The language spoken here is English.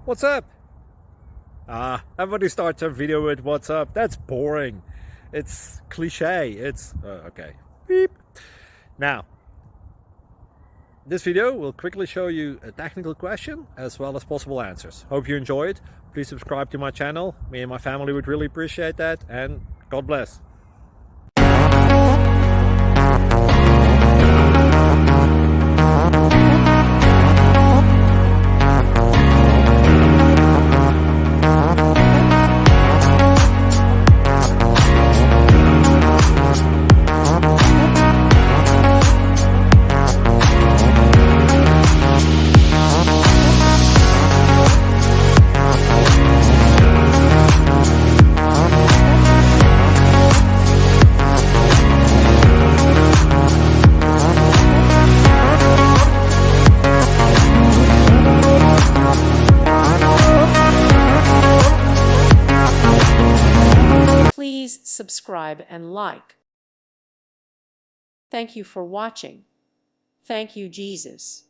What's up? Everybody starts a video with what's up. That's boring. It's cliche. It's okay. Beep. Now, this video will quickly show you a technical question as well as possible answers. Hope you enjoy it. Please subscribe to my channel. Me and my family would really appreciate that, and God bless. Please subscribe and like. Thank you for watching. Thank you, Jesus.